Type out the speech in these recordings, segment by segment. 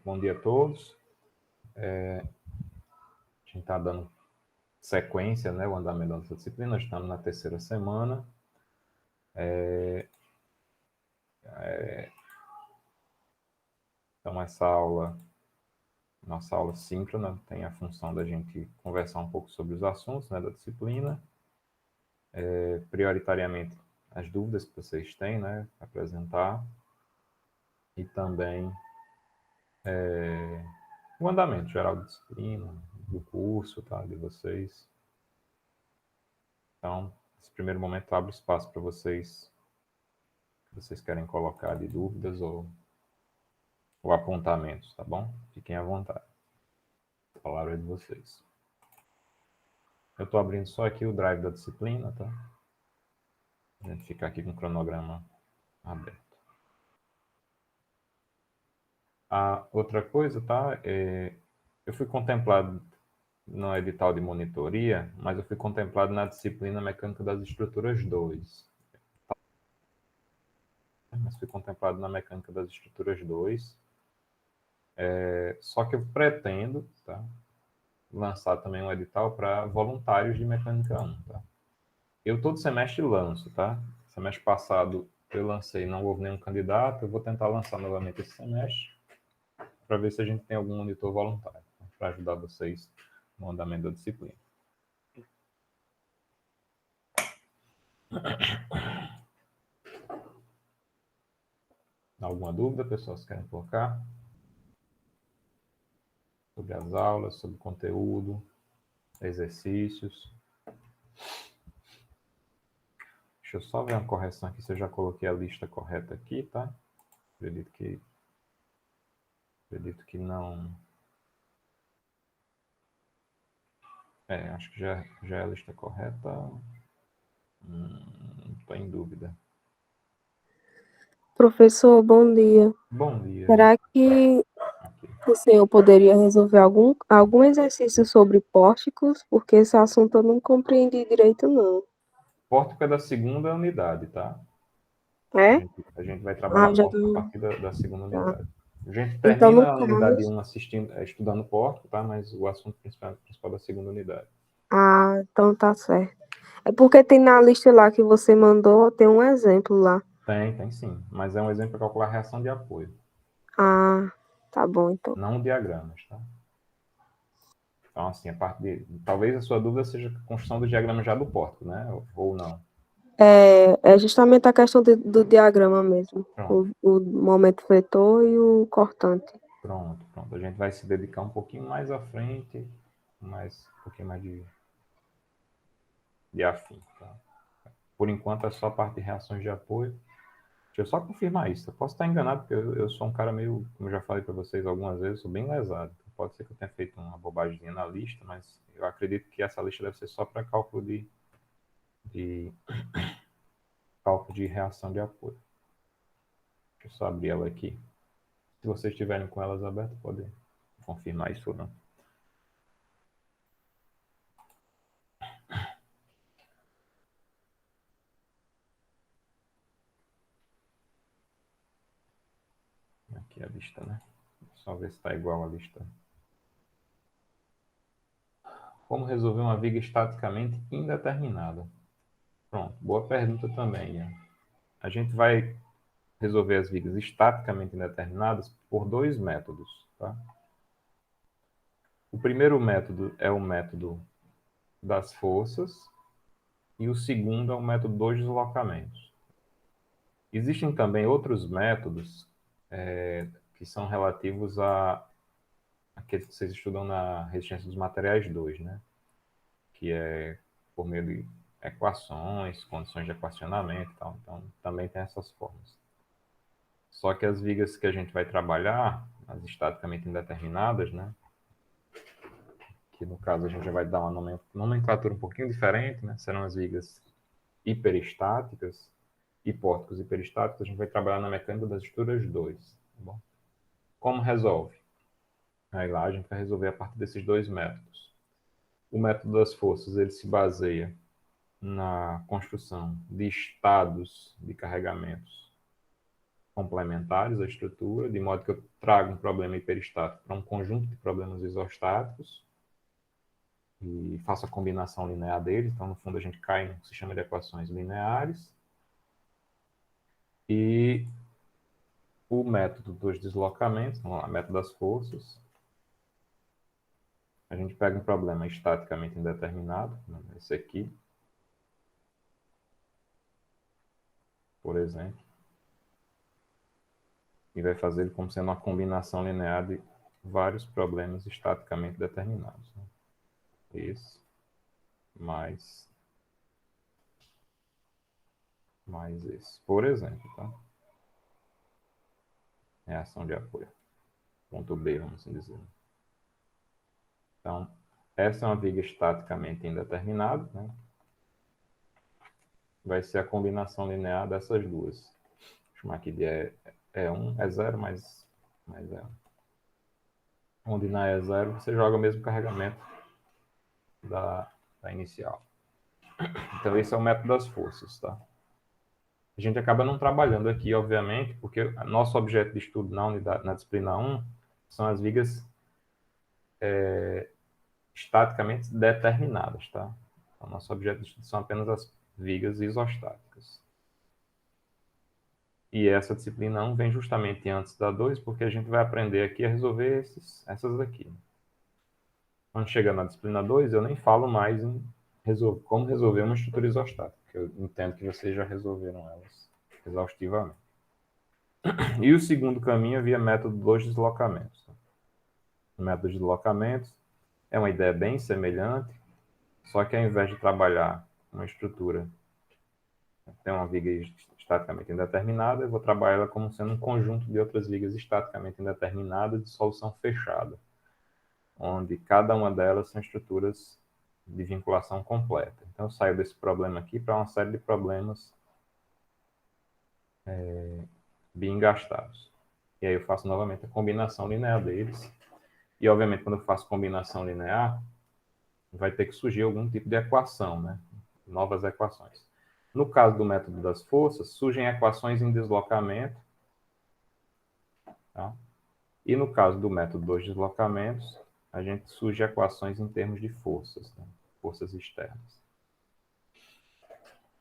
Bom dia a todos. A gente está dando sequência, né, o andamento da nossa disciplina. Nós estamos na terceira semana. Então, nossa aula síncrona, tem a função da gente conversar um pouco sobre os assuntos, né, da disciplina. Prioritariamente, as dúvidas que vocês têm, né, apresentar. E também o andamento geral da disciplina, do curso, tá, de vocês. Então, nesse primeiro momento, abre espaço para vocês, se vocês querem colocar de dúvidas ou apontamentos, tá bom? Fiquem à vontade. A palavra é de vocês. Eu estou abrindo só aqui o drive da disciplina, tá? A gente ficar aqui com o cronograma aberto. A outra coisa, tá? Eu fui contemplado no edital de monitoria, mas eu fui contemplado na disciplina Mecânica das Estruturas 2. Mas fui contemplado na Mecânica das Estruturas 2. Só que eu pretendo, tá, lançar também um edital para voluntários de Mecânica 1, tá? Eu todo semestre lanço, tá? Semestre passado eu lancei, não houve nenhum candidato, eu vou tentar lançar novamente esse semestre para ver se a gente tem algum monitor voluntário, tá? Para ajudar vocês no andamento da disciplina. Alguma dúvida, pessoal, se querem colocar? Sobre as aulas, sobre o conteúdo, exercícios. Deixa eu só ver uma correção aqui, se eu já coloquei a lista correta aqui, tá? Acredito que não. Acho que já é a lista correta. Estou em dúvida. Professor, bom dia. Bom dia. Será que o senhor poderia resolver algum exercício sobre pórticos? Porque esse assunto eu não compreendi direito, não. Pórtico é da segunda unidade, tá? É? A gente vai trabalhar Já pórtico a tô... partir da segunda Tá. unidade. A gente Então, termina no a unidade caso... 1 estudando pórtico, tá? Mas o assunto principal da segunda unidade. Ah, então tá certo. É porque tem na lista lá que você mandou, tem um exemplo lá. Tem sim. Mas é um exemplo para calcular a reação de apoio. Ah, tá bom, então. Não diagramas, tá? Então, assim, a parte de... Talvez a sua dúvida seja a construção do diagrama já do pórtico, né? Ou não. É justamente a questão do diagrama mesmo. Pronto. O momento vetor e o cortante. Pronto. A gente vai se dedicar um pouquinho mais à frente, um pouquinho mais de afim, tá? Por enquanto é só a parte de reações de apoio. Deixa eu só confirmar isso. Eu posso estar enganado, porque eu sou um cara meio, como eu já falei para vocês algumas vezes, eu sou bem lesado. Pode ser que eu tenha feito uma bobagemzinha na lista, mas eu acredito que essa lista deve ser só para cálculo de cálculo de reação de apoio. Deixa eu só abrir ela aqui. Se vocês estiverem com elas abertas, podem confirmar isso ou não. Aqui a lista, né? Só ver se está igual a lista. Como resolver uma viga estaticamente indeterminada? Pronto, boa pergunta também, Ian. A gente vai resolver as vigas estaticamente indeterminadas por dois métodos, tá? O primeiro método é o método das forças e o segundo é o método dos deslocamentos. Existem também outros métodos que são relativos a aqueles que vocês estudam na resistência dos materiais 2, né? Que é por meio de equações, condições de equacionamento e tal. Então, também tem essas formas. Só que as vigas que a gente vai trabalhar, as estaticamente indeterminadas, né? Que no caso a gente já vai dar uma nomenclatura um pouquinho diferente, né? Serão as vigas hiperestáticas e pórticos hiperestáticos. A gente vai trabalhar na mecânica das estruturas 2. Tá bom? Como resolve? Aí lá a gente vai resolver a partir desses dois métodos. O método das forças, ele se baseia na construção de estados de carregamentos complementares à estrutura, de modo que eu trago um problema hiperestático para um conjunto de problemas isostáticos e faço a combinação linear deles. Então, no fundo, a gente cai no sistema de equações lineares. E o método dos deslocamentos, vamos lá, método das forças. A gente pega um problema estaticamente indeterminado, esse aqui, por exemplo, e vai fazer ele como sendo uma combinação linear de vários problemas estaticamente determinados. Né? Esse, mais esse, por exemplo, tá? Reação de apoio. Ponto B, vamos assim dizer. Então, essa é uma viga estaticamente indeterminada, né? Vai ser a combinação linear dessas duas. Vou chamar aqui de E1, E0 mais E1. Onde na E0 você joga o mesmo carregamento da inicial. Então, esse é o método das forças, tá? A gente acaba não trabalhando aqui, obviamente, porque nosso objeto de estudo na disciplina 1 são as vigas estaticamente determinadas, tá? Então, nosso objeto de estudo são apenas as vigas isostáticas. E essa disciplina 1 vem justamente antes da 2, porque a gente vai aprender aqui a resolver essas daqui. Quando chegar na disciplina 2, eu nem falo mais em como resolver uma estrutura isostática, porque eu entendo que vocês já resolveram elas exaustivamente. E o segundo caminho é via método dos deslocamentos. O método de deslocamentos é uma ideia bem semelhante, só que ao invés de trabalhar uma estrutura, tem uma viga estaticamente indeterminada, eu vou trabalhar ela como sendo um conjunto de outras vigas estaticamente indeterminadas de solução fechada, onde cada uma delas são estruturas de vinculação completa. Então, eu saio desse problema aqui para uma série de problemas bem gastados. E aí eu faço novamente a combinação linear deles. E, obviamente, quando eu faço combinação linear, vai ter que surgir algum tipo de equação, né? Novas equações. No caso do método das forças, surgem equações em deslocamento. Tá? E no caso do método dos deslocamentos, a gente surge equações em termos de forças, né? Forças externas.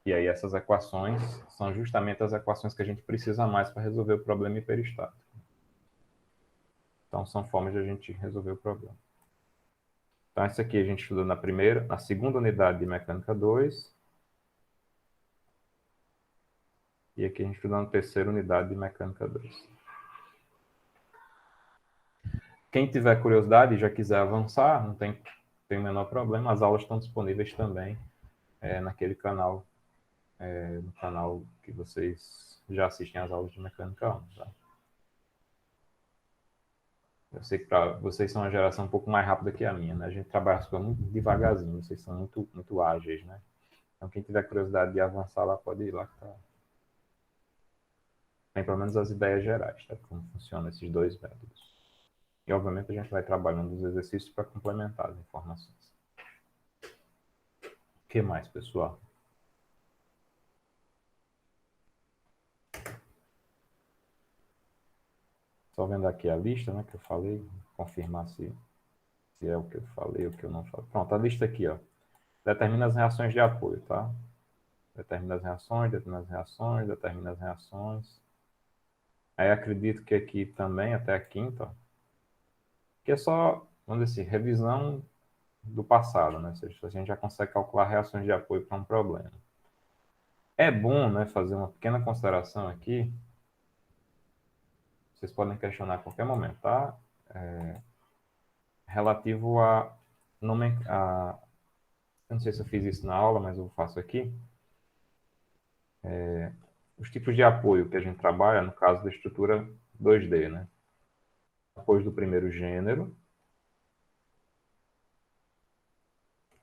E aí essas equações são justamente as equações que a gente precisa mais para resolver o problema hiperestático. Então são formas de a gente resolver o problema. Então essa aqui a gente estudou na segunda unidade de mecânica 2. E aqui a gente estudou na terceira unidade de mecânica 2. Quem tiver curiosidade e já quiser avançar, não tem o menor problema, as aulas estão disponíveis também naquele canal, no canal que vocês já assistem às aulas de mecânica 1. Tá? Eu sei que para vocês são uma geração um pouco mais rápida que a minha, né? A gente trabalha as coisas muito devagarzinho, vocês são muito, muito ágeis, né? Então, quem tiver curiosidade de avançar lá, pode ir lá. Tá? Tem pelo menos as ideias gerais, tá? Como funcionam esses dois métodos. E, obviamente, a gente vai trabalhando os exercícios para complementar as informações. O que mais, pessoal? Só vendo aqui a lista, né, que eu falei, confirmar se é o que eu falei ou o que eu não falei. Pronto, a lista aqui, ó. Determina as reações de apoio, tá? Determina as reações, determina as reações, determina as reações. Aí acredito que aqui também, até a quinta, ó, que é só, vamos dizer assim, revisão do passado, né? Ou seja, a gente já consegue calcular reações de apoio para um problema. É bom, né, fazer uma pequena consideração aqui. Vocês podem questionar a qualquer momento, tá? Relativo a eu não sei se eu fiz isso na aula, mas eu faço aqui. Os tipos de apoio que a gente trabalha, no caso da estrutura 2D, né? Apoios do primeiro gênero,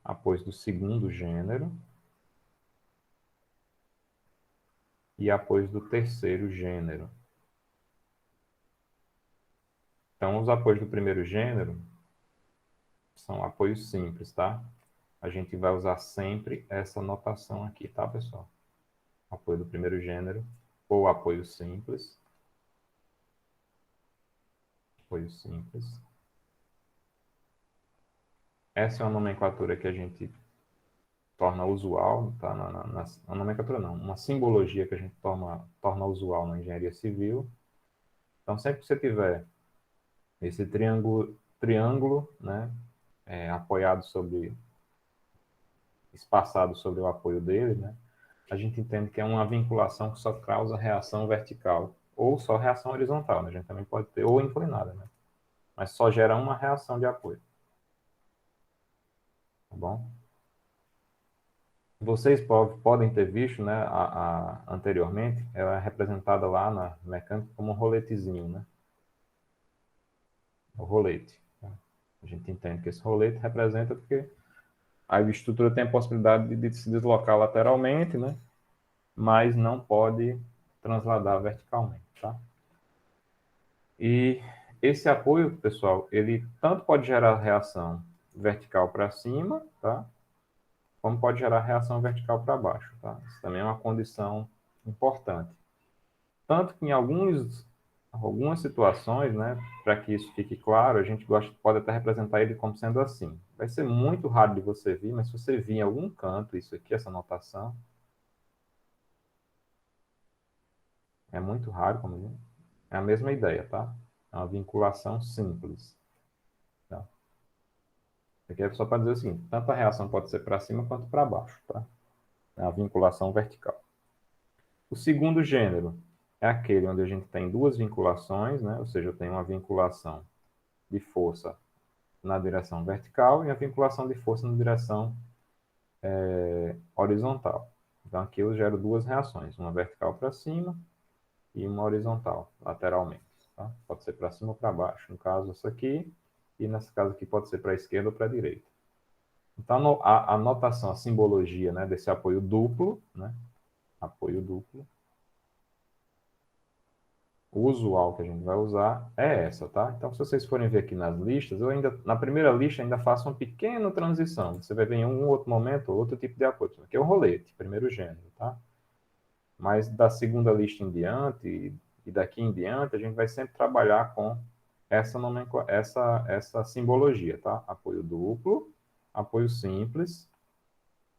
apoios do segundo gênero e apoios do terceiro gênero. Então, os apoios do primeiro gênero são apoios simples, tá? A gente vai usar sempre essa notação aqui, tá, pessoal? Apoio do primeiro gênero ou apoio simples. apoio simples. Essa é uma nomenclatura que a gente torna usual, tá? Na nomenclatura não, uma simbologia que a gente torna usual na engenharia civil. Então, sempre que você tiver esse triângulo, né, apoiado sobre, espaçado sobre o apoio dele, né, a gente entende que é uma vinculação que só causa reação vertical, ou só reação horizontal, né? A gente também pode ter, ou inclinada, né? Mas só gera uma reação de apoio. Tá bom? Vocês podem ter visto, né, anteriormente, ela é representada lá na mecânica como um roletezinho, né? O rolete. Tá? A gente entende que esse rolete representa porque a estrutura tem a possibilidade de se deslocar lateralmente, né? Mas não pode transladar verticalmente, tá? E esse apoio, pessoal, ele tanto pode gerar reação vertical para cima, tá? Como pode gerar reação vertical para baixo, tá? Isso também é uma condição importante. Tanto que em algumas situações, né, para que isso fique claro, a gente pode até representar ele como sendo assim. Vai ser muito raro de você vir, mas se você vir em algum canto isso aqui, essa notação, é muito raro, como diz, é a mesma ideia, tá? É uma vinculação simples. Tá? Aqui é só para dizer o seguinte, tanto a reação pode ser para cima quanto para baixo, tá? É a vinculação vertical. O segundo gênero é aquele onde a gente tem duas vinculações, né? Ou seja, eu tenho uma vinculação de força na direção vertical e a vinculação de força na direção horizontal. Então, aqui eu gero duas reações, uma vertical para cima e uma horizontal, lateralmente. Tá? Pode ser para cima ou para baixo. No caso, essa aqui, e nesse caso aqui pode ser para a esquerda ou para a direita. Então, a notação, a simbologia, né, desse apoio duplo, né, apoio duplo, o usual que a gente vai usar é essa, tá? Então, se vocês forem ver aqui nas listas, eu ainda, na primeira lista, ainda faço uma pequena transição. Você vai ver em um outro momento outro tipo de apoio. Aqui é o rolete, primeiro gênero, tá? Mas da segunda lista em diante, e daqui em diante, a gente vai sempre trabalhar com essa simbologia, tá? Apoio duplo, apoio simples,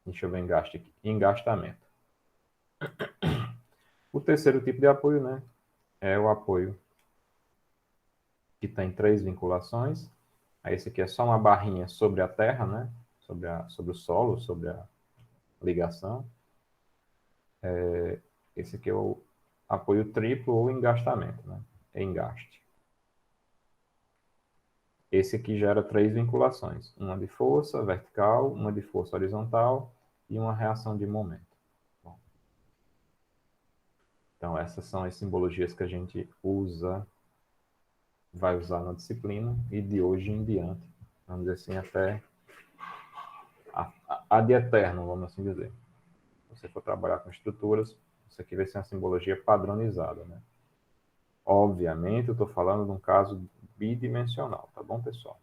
deixa eu ver engaste aqui, engastamento. O terceiro tipo de apoio, né, é o apoio que tem três vinculações. Aí esse aqui é só uma barrinha sobre a terra, né? Sobre o solo, sobre a ligação. Esse aqui é o apoio triplo ou engastamento, né? Engaste. Esse aqui gera três vinculações. Uma de força vertical, uma de força horizontal e uma reação de momento. Bom, então essas são as simbologias que a gente vai usar na disciplina e de hoje em diante, vamos dizer assim, até ad eterno, vamos assim dizer. Se você for trabalhar com estruturas, isso aqui vai ser uma simbologia padronizada, né? Obviamente, eu estou falando de um caso bidimensional, tá bom, pessoal?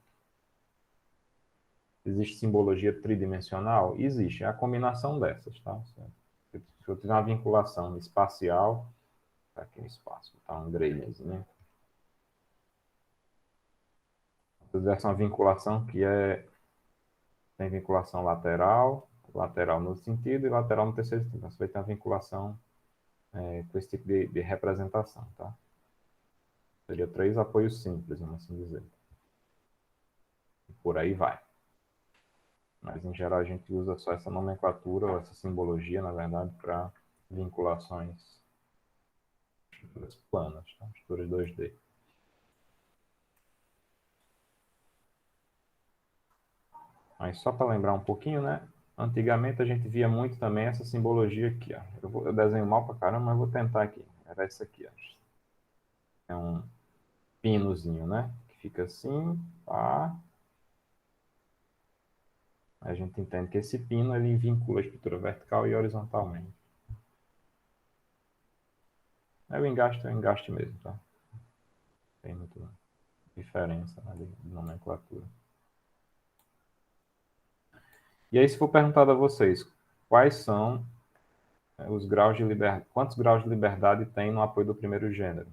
Existe simbologia tridimensional? Existe, é a combinação dessas, tá? Se eu tiver uma vinculação espacial, tá aqui no espaço, tá um grelhazinho. Se eu tivesse uma vinculação tem vinculação lateral, lateral no sentido e lateral no terceiro sentido. Então, você vai ter uma vinculação com esse tipo de representação, tá? Seria três apoios simples, vamos assim dizer. E por aí vai. Mas, em geral, a gente usa só essa nomenclatura, ou essa simbologia, na verdade, para vinculações estruturas planas, tá? Estruturas 2D. Mas só para lembrar um pouquinho, né? Antigamente a gente via muito também essa simbologia aqui, ó. Eu desenho mal para caramba, mas vou tentar aqui. Era essa aqui, ó. É um pinozinho, né? Que fica assim, pá. A gente entende que esse pino ele vincula a estrutura vertical e horizontalmente. É o engaste mesmo, tá? Tem muita diferença, né, de nomenclatura. E aí, se for perguntado a vocês, quais são os graus de liberdade, quantos graus de liberdade tem no apoio do primeiro gênero?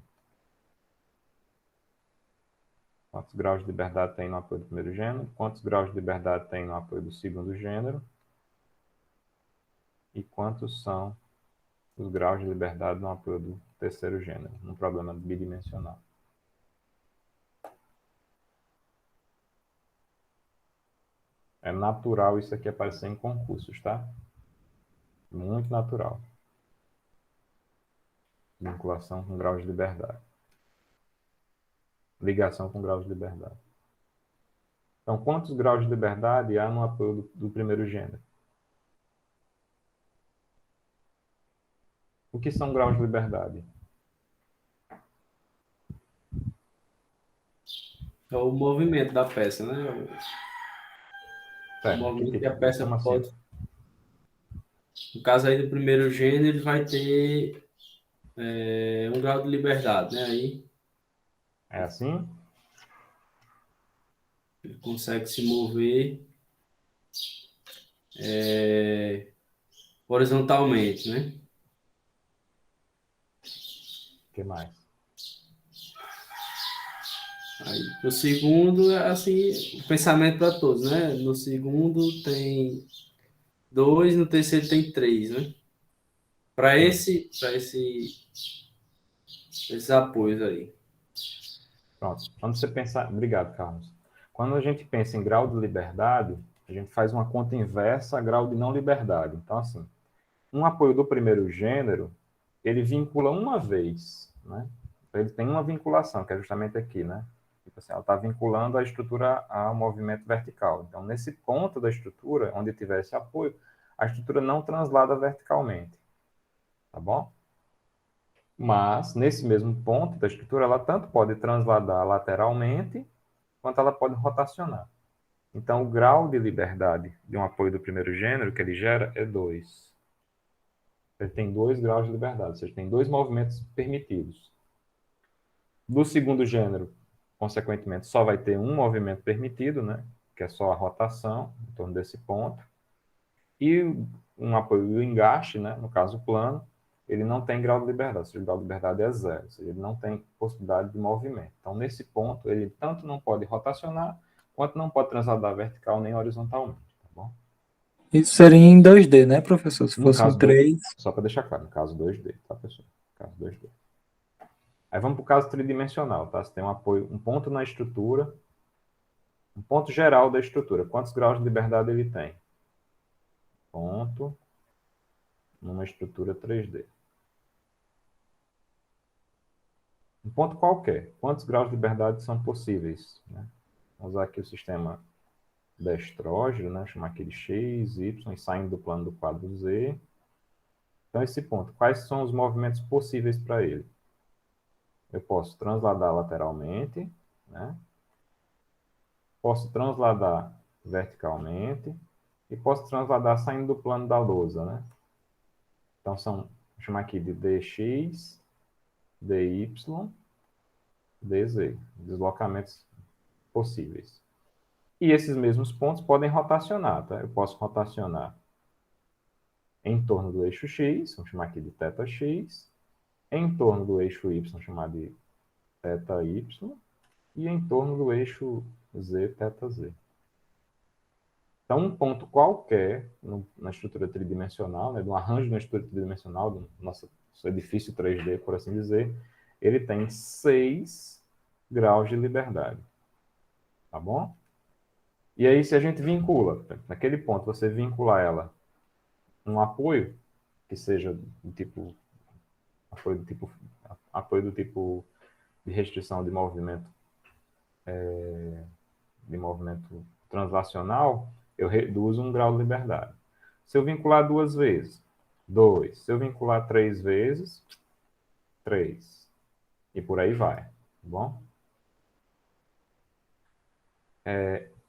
Quantos graus de liberdade tem no apoio do primeiro gênero? Quantos graus de liberdade tem no apoio do segundo gênero? E quantos são os graus de liberdade no apoio do terceiro gênero, num problema bidimensional? É natural isso aqui aparecer em concursos, tá? Muito natural. Vinculação com graus de liberdade. Ligação com graus de liberdade. Então, quantos graus de liberdade há no apoio do primeiro gênero? O que são graus de liberdade? É o movimento da peça, né? O Certo, que movimento que a tipo? peça Como assim? pode. No caso aí do primeiro gênero, ele vai ter um grau de liberdade, né? Aí É assim? ele consegue se mover horizontalmente, né? O que mais? Aí, o segundo é assim, o pensamento para todos, né? No segundo tem 2, no terceiro tem 3, né? Para Sim. esses apoios aí. Pronto. Quando você pensar... Obrigado, Carlos. Quando a gente pensa em grau de liberdade, a gente faz uma conta inversa a grau de não liberdade. Então, assim, um apoio do primeiro gênero, ele vincula uma vez, né? Ele tem uma vinculação, que é justamente aqui, né? Tipo assim, ela está vinculando a estrutura ao movimento vertical. Então, nesse ponto da estrutura, onde tiver esse apoio, a estrutura não translada verticalmente, tá bom? Mas, nesse mesmo ponto da estrutura, ela tanto pode transladar lateralmente, quanto ela pode rotacionar. Então, o grau de liberdade de um apoio do primeiro gênero que ele gera é 2. Ele tem 2 graus de liberdade, ou seja, tem 2 movimentos permitidos. Do segundo gênero, consequentemente, só vai ter um movimento permitido, né? Que é só a rotação em torno desse ponto. E um apoio do engaste, né? No caso plano, ele não tem grau de liberdade, ou seja, o grau de liberdade é 0, ou seja, ele não tem possibilidade de movimento. Então, nesse ponto, ele tanto não pode rotacionar, quanto não pode transladar vertical nem horizontalmente, tá bom? Isso seria em 2D, né, professor? Se No fosse um caso do... 3. Só para deixar claro, no caso 2D, tá, pessoal? No caso 2D. Aí vamos para o caso tridimensional, tá? Você tem um apoio, um ponto na estrutura, um ponto geral da estrutura. Quantos graus de liberdade ele tem? Ponto numa estrutura 3D. Um ponto qualquer. Quantos graus de liberdade são possíveis? Né? Vamos usar aqui o sistema destrógeno, né? Chamar aqui de X, Y, saindo do plano do quadro Z. Então, esse ponto, quais são os movimentos possíveis para ele? Eu posso transladar lateralmente, né? Posso transladar verticalmente e posso transladar saindo do plano da lousa, né? Então, vou chamar aqui de dx, dy, dz, deslocamentos possíveis. E esses mesmos pontos podem rotacionar, tá? Eu posso rotacionar em torno do eixo x, vamos chamar aqui de θx, em torno do eixo y, vamos chamar de θy, e em torno do eixo z, θz. Então, um ponto qualquer na estrutura tridimensional, né, de um arranjo na estrutura tridimensional, do nosso edifício 3D, por assim dizer, ele tem 6 graus de liberdade. Tá bom? E aí, se a gente vincula, naquele ponto, você vincular ela um apoio, que seja do tipo apoio do tipo de restrição de movimento translacional, eu reduzo um grau de liberdade. Se eu vincular 2 vezes, 2. Se eu vincular 3 vezes, 3. E por aí vai, tá bom?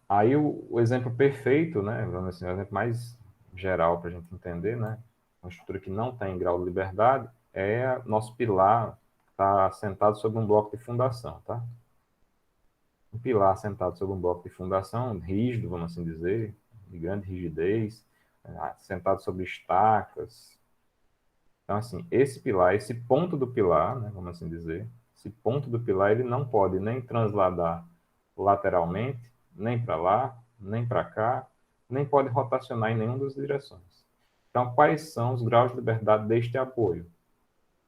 Aí o exemplo perfeito, né, vamos assim, o exemplo mais geral para a gente entender, né, uma estrutura que não tem grau de liberdade, é nosso pilar está sentado sobre um bloco de fundação, tá? Um pilar sentado sobre um bloco de fundação, rígido, vamos assim dizer, de grande rigidez, sentado sobre estacas. Então, assim, esse pilar, esse ponto do pilar, né, vamos assim dizer, esse ponto do pilar, ele não pode nem transladar lateralmente, nem para lá, nem para cá, nem pode rotacionar em nenhuma das direções. Então, quais são os graus de liberdade deste apoio?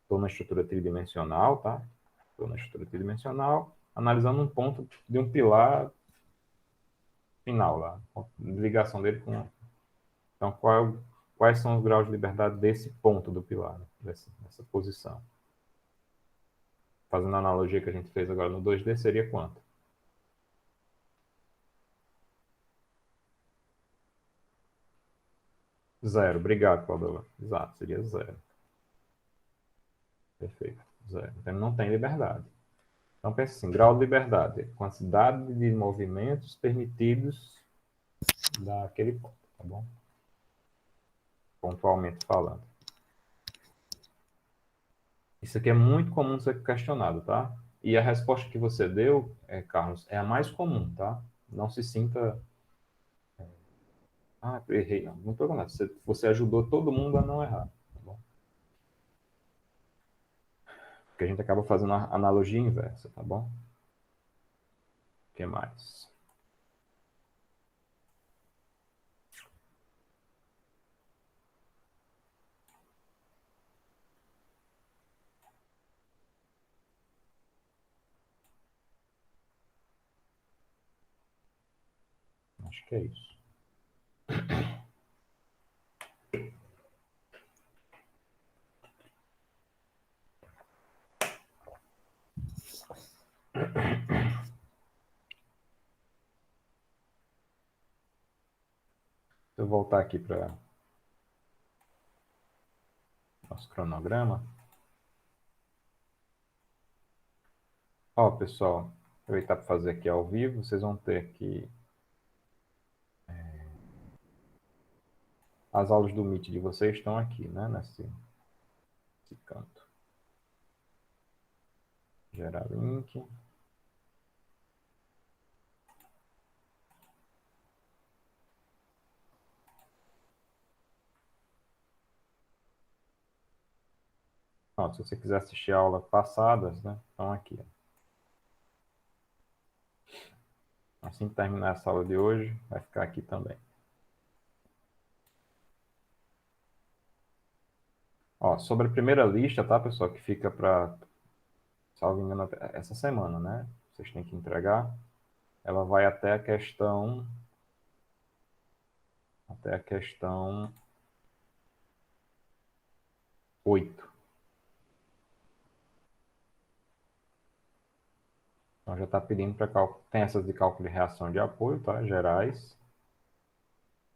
Estou na estrutura tridimensional, tá? Estou na estrutura tridimensional, analisando um ponto de um pilar final lá, ligação dele com... Então, quais são os graus de liberdade desse ponto do pilar, né? dessa posição? Fazendo a analogia que a gente fez agora no 2D, seria quanto? Zero. Obrigado, Cláudio. Exato, seria zero. Perfeito. Zero. Então, não tem liberdade. Então, pensa assim, grau de liberdade, quantidade de movimentos permitidos daquele ponto, tá bom? Pontualmente falando. Isso aqui é muito comum ser questionado, tá? E a resposta que você deu, Carlos, é a mais comum, tá? Não se sinta... Ah, errei. Não, não estou nada. Você ajudou todo mundo a não errar, tá bom? Porque a gente acaba fazendo a analogia inversa, tá bom? O que mais? Acho que é isso. Se eu voltar aqui para nosso cronograma. Ó, pessoal, aproveitar para fazer aqui ao vivo, vocês vão ter aqui as aulas do Meet de vocês estão aqui, né, nesse canto. Gerar link. Ó, se você quiser assistir a aula passadas, né, estão aqui. Assim que terminar essa aula de hoje, vai ficar aqui também. Ó, sobre a primeira lista, tá, pessoal, que fica para, salvo engano, essa semana, né? Vocês têm que entregar. Ela vai até a questão 8. Então já está pedindo para cálculo. Tem essas de cálculo de reação de apoio, tá? Gerais.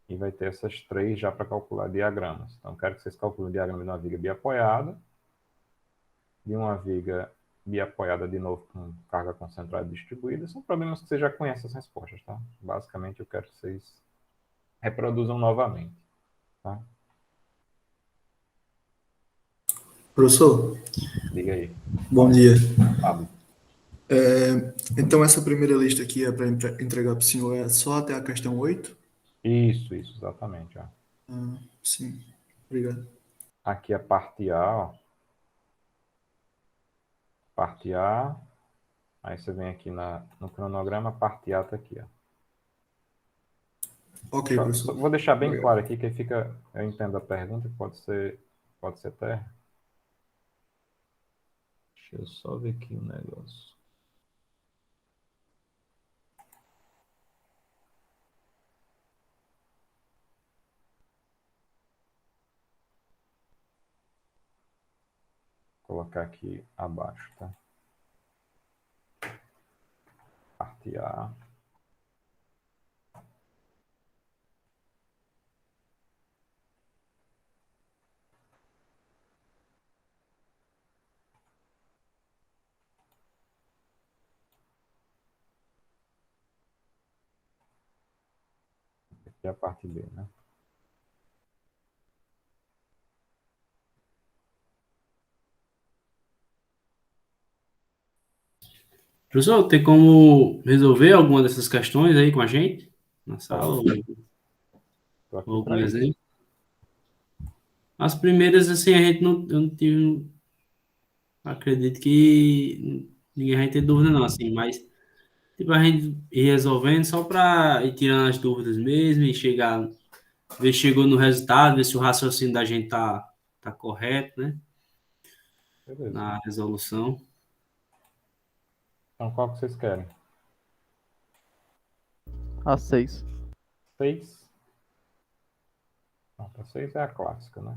E vai ter essas 3 já para calcular diagramas. Então, quero que vocês calculem o diagrama de uma viga biapoiada, de uma viga biapoiada de novo com carga concentrada distribuída. São problemas que vocês já conhecem as respostas, tá? Basicamente, eu quero que vocês reproduzam novamente, tá? Professor, Diga aí. bom dia. Pablo. Então, essa primeira lista aqui é para entregar para o senhor, é só até a questão 8? Isso, exatamente. Ó. Sim, obrigado. Aqui é a parte A, ó. Parte A. Aí você vem aqui no cronograma, a parte A está aqui, ó. Ok, professor. Vou deixar bem Obrigado. claro aqui que fica, eu entendo a pergunta, que pode ser terra. Deixa eu só ver aqui um negócio. Vou colocar aqui abaixo, tá? Parte A. Aqui é a parte B, né? Professor, tem como resolver alguma dessas questões aí com a gente? Na sala? Tô aqui Ou algum para isso. exemplo? As primeiras, assim, a gente eu não acredito que ninguém vai ter dúvida, não, assim, mas Tipo, a gente ir resolvendo só para ir tirando as dúvidas mesmo e chegar, ver se chegou no resultado, ver se o raciocínio da gente tá correto, né? Beleza. Na resolução. Então, qual que vocês querem? A 6. 6? Não, a 6 é a clássica, né?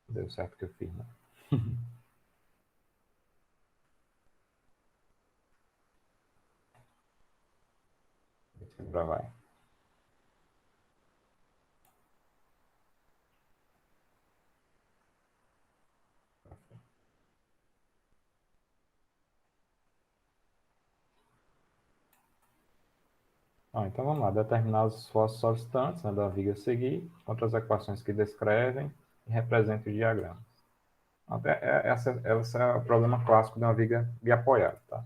Deu certo que eu fiz, né? Agora vai. Então vamos lá, determinar os esforços solicitantes, né, da viga a seguir, contra as equações que descrevem e representam os diagramas. Esse é o problema clássico de uma viga biapoiada, tá?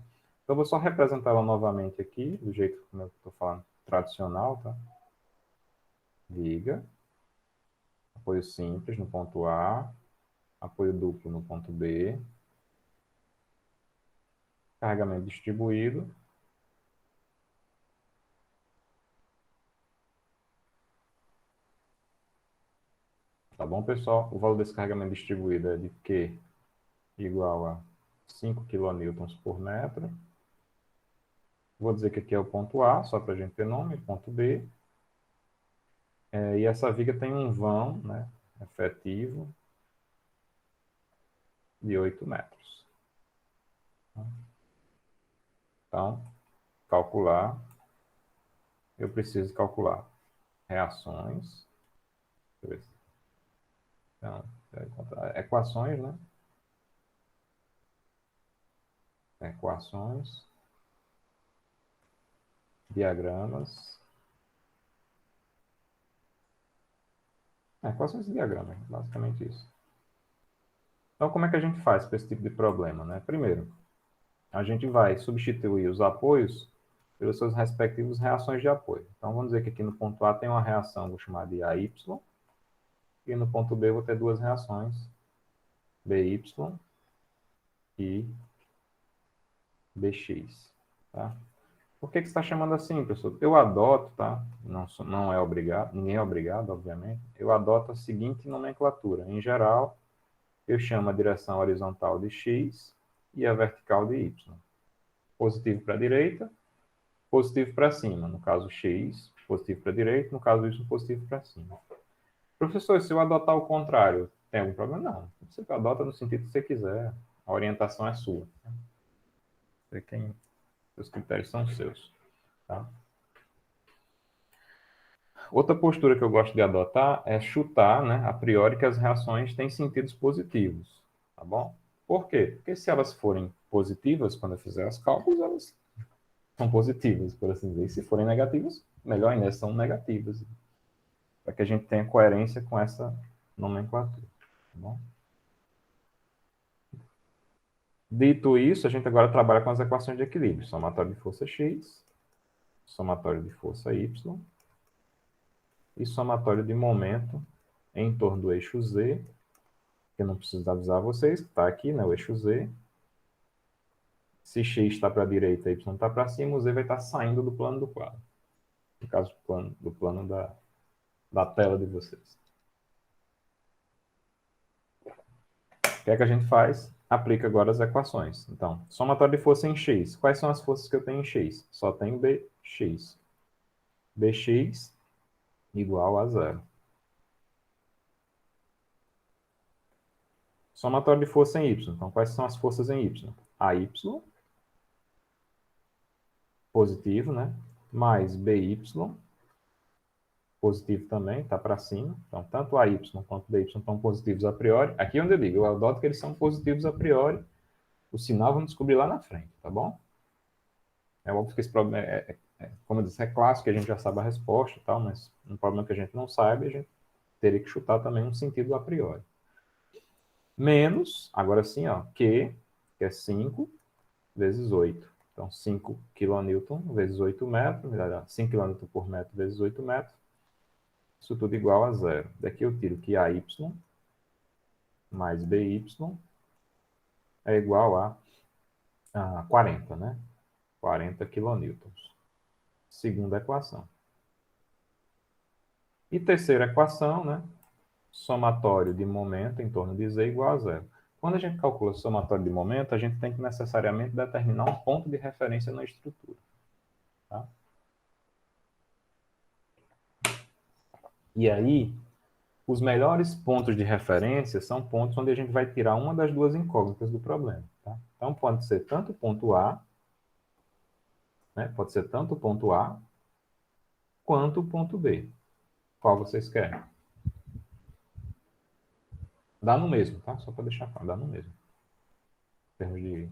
Então eu vou só representar ela novamente aqui, do jeito como eu estou falando, tradicional, tá? Viga, apoio simples no ponto A, apoio duplo no ponto B, carregamento distribuído, tá bom, pessoal? O valor desse carregamento distribuído é de Q igual a 5 kN por metro. Vou dizer que aqui é o ponto A, só para a gente ter nome, ponto B. E essa viga tem um vão, né, efetivo de 8 metros. Então, calcular, eu preciso calcular reações. Deixa eu ver se... Então, equações, né? Equações, diagramas. Equações e diagramas, basicamente isso. Então, como é que a gente faz para esse tipo de problema, né? Primeiro, a gente vai substituir os apoios pelas suas respectivas reações de apoio. Então, vamos dizer que aqui no ponto A tem uma reação, vou chamar de AY, e no ponto B vou ter duas reações, BY e BX. Tá? Por que você está chamando assim, professor? Eu adoto, tá? Não é obrigado, ninguém é obrigado, obviamente. Eu adoto a seguinte nomenclatura. Em geral, eu chamo a direção horizontal de X e a vertical de Y. Positivo para a direita, positivo para cima. No caso, X, positivo para a direita. No caso, Y, positivo para cima. Professor, se eu adotar o contrário, tem algum problema? Não. Você adota no sentido que você quiser. A orientação é sua. Os critérios são seus. Tá? Outra postura que eu gosto de adotar é chutar, né, a priori, que as reações têm sentidos positivos. Tá bom? Por quê? Porque se elas forem positivas, quando eu fizer os cálculos, elas são positivas, por assim dizer. E se forem negativas, melhor ainda, são negativas. Para que a gente tenha coerência com essa nomenclatura. Tá bom? Dito isso, a gente agora trabalha com as equações de equilíbrio. Somatório de força X, somatório de força Y e somatório de momento em torno do eixo Z, que eu não preciso avisar vocês, que está aqui, né, o eixo Z. Se X está para a direita e Y está para cima, o Z vai estar saindo do plano do quadro. No caso, do plano da tela de vocês. O que é que a gente faz? Aplica agora as equações. Então, somatório de força em X. Quais são as forças que eu tenho em X? Só tenho BX. BX igual a zero. Somatório de força em Y. Então, quais são as forças em Y? AY, positivo, né? Mais BY, positivo também, está para cima. Então, tanto AY quanto BY estão positivos a priori. Aqui é onde eu digo, eu adoto que eles são positivos a priori. O sinal vamos descobrir lá na frente, tá bom? É óbvio que esse problema como eu disse, é clássico, a gente já sabe a resposta e tal, mas um problema que a gente não sabe, a gente teria que chutar também um sentido a priori. menos, agora sim, ó, Q, que é 5 vezes 8. Então, 5 kN vezes 8 metros, 5 kN por metro vezes 8 metros, isso tudo igual a zero. Daqui eu tiro que AY mais BY é igual a 40, né? 40 kN. Segunda equação. E terceira equação, né? Somatório de momento em torno de Z igual a zero. Quando a gente calcula somatório de momento, a gente tem que necessariamente determinar um ponto de referência na estrutura. Tá? E aí, os melhores pontos de referência são pontos onde a gente vai tirar uma das duas incógnitas do problema. Tá? Então, pode ser tanto o ponto A, né? Pode ser tanto o ponto A, quanto o ponto B. Qual vocês querem? Dá no mesmo, tá? Só para deixar claro, dá no mesmo. Em termos de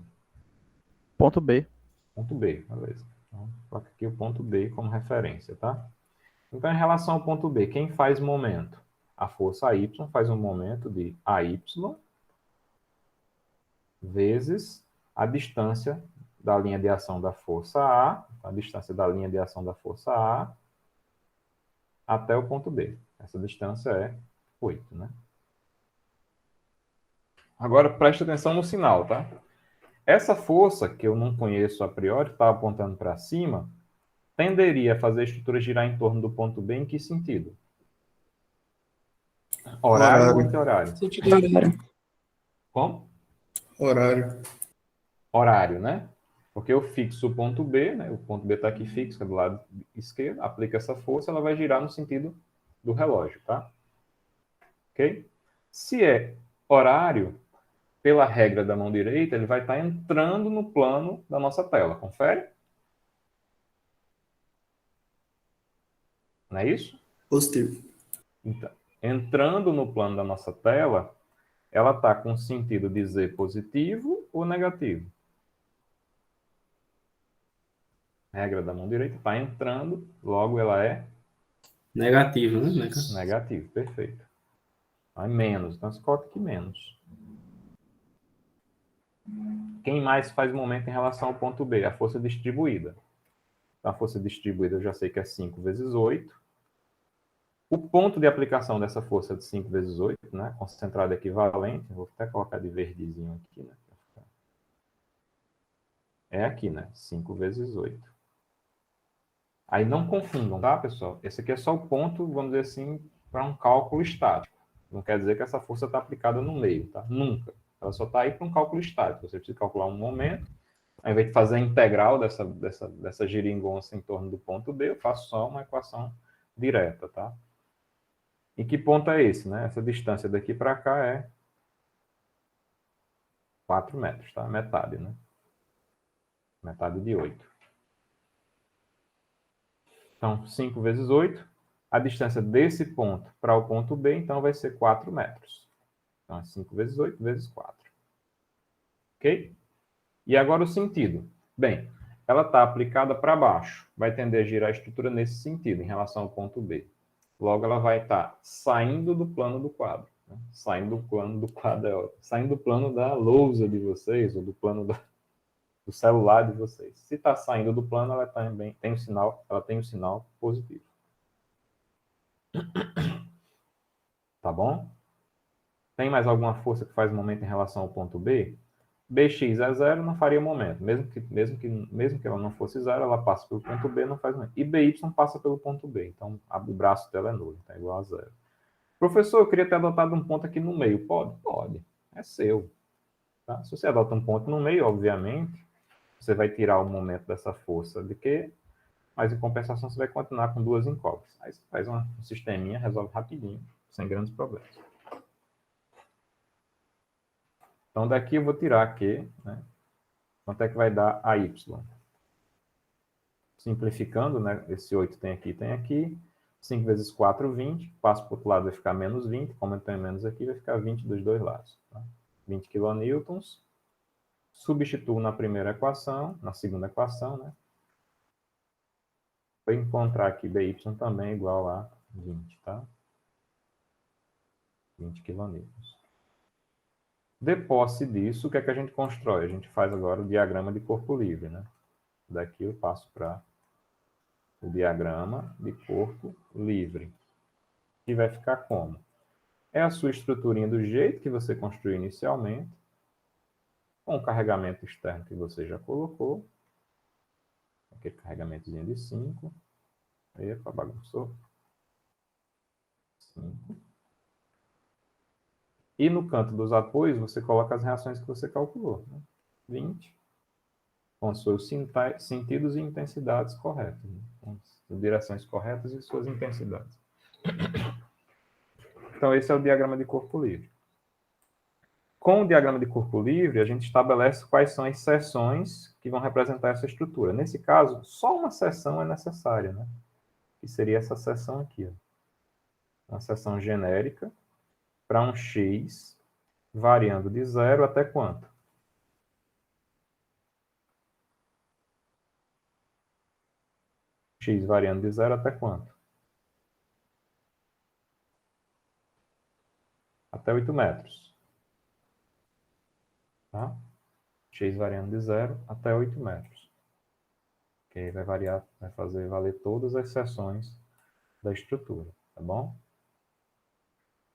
Ponto B. ponto B, beleza. Então, coloca aqui o ponto B como referência, tá? Então, em relação ao ponto B, quem faz momento? A força Y faz um momento de AY vezes a distância da linha de ação da força A distância da linha de ação da força A até o ponto B. Essa distância é 8, né? Agora, preste atenção no sinal, tá? Essa força, que eu não conheço a priori, está apontando para cima, tenderia a fazer a estrutura girar em torno do ponto B em que sentido? Horário ou Horário. anti-horário? Sentido horário. Como? Horário. Horário, né? Porque eu fixo o ponto B, né? O ponto B está aqui fixo, é do lado esquerdo, aplica essa força, ela vai girar no sentido do relógio, tá? Ok? Se é horário, pela regra da mão direita, ele vai estar entrando no plano da nossa tela. Confere? Não é isso? Positivo. Então, entrando no plano da nossa tela, ela está com sentido de Z positivo ou negativo? Regra da mão direita, está entrando, logo ela é Negativo, né? negativo, perfeito. Então, é menos, então se coloca aqui menos. Quem mais faz momento em relação ao ponto B? A força distribuída. Então, a força distribuída eu já sei que é 5 vezes 8. O ponto de aplicação dessa força de 5 vezes 8, né? Concentrado equivalente, vou até colocar de verdezinho aqui, né? É aqui, né? 5 vezes 8. Aí não confundam, tá, pessoal? Esse aqui é só o ponto, vamos dizer assim, para um cálculo estático. Não quer dizer que essa força está aplicada no meio, tá? Nunca. Ela só está aí para um cálculo estático. Você precisa calcular um momento. Ao invés de fazer a integral dessa geringonça em torno do ponto B, eu faço só uma equação direta, tá? E que ponto é esse, né? Essa distância daqui para cá é 4 metros, tá? Metade, né? Metade de 8. Então, 5 vezes 8. A distância desse ponto para o ponto B, então, vai ser 4 metros. Então, é 5 vezes 8 vezes 4. Ok? E agora o sentido. Bem, ela está aplicada para baixo. Vai tender a girar a estrutura nesse sentido, em relação ao ponto B. Logo, ela vai estar saindo do plano do quadro. Né? Saindo do plano do quadro, saindo do plano da lousa de vocês, ou do plano do celular de vocês. Se está saindo do plano, ela também tem um sinal positivo. Tá bom? Tem mais alguma força que faz momento em relação ao ponto B? Bx é zero, não faria momento. Mesmo que ela não fosse zero, ela passa pelo ponto B, não faz momento. E By passa pelo ponto B. Então, o braço dela é nulo, está igual a zero. Professor, eu queria ter adotado um ponto aqui no meio. Pode? Pode. É seu. Tá? Se você adota um ponto no meio, obviamente, você vai tirar o momento dessa força de Q, mas em compensação você vai continuar com duas incógnitas. Aí você faz um sisteminha, resolve rapidinho, sem grandes problemas. Então, daqui eu vou tirar Q, né? Quanto é que vai dar a Y? Simplificando, né? Esse 8 tem aqui, tem aqui. 5 vezes 4, 20. Passo para o outro lado, vai ficar menos 20. Como eu tenho menos aqui, vai ficar 20 dos dois lados. Tá? 20 kN. Substituo na primeira equação, na segunda equação, né? Vou encontrar aqui By também igual a 20, tá? 20 kN. De posse disso, o que é que a gente constrói? A gente faz agora o diagrama de corpo livre, né? Daqui eu passo para o diagrama de corpo livre. Que vai ficar como? É a sua estruturinha do jeito que você construiu inicialmente, com o carregamento externo que você já colocou. Aquele carregamentozinho de 5. Epa, bagunçou. 5. E no canto dos apoios, você coloca as reações que você calculou. Né? 20, com os seus sentidos e intensidades corretas. Né? Com as direções corretas e suas intensidades. Então, esse é o diagrama de corpo livre. Com o diagrama de corpo livre, a gente estabelece quais são as seções que vão representar essa estrutura. Nesse caso, só uma seção é necessária, né? Que seria essa seção aqui. Ó. Uma seção genérica para um x variando de 0 até quanto? X variando de 0 até quanto? Até 8 metros. Tá? X variando de 0 até 8 metros. Que aí vai variar, vai fazer valer todas as seções da estrutura, tá bom?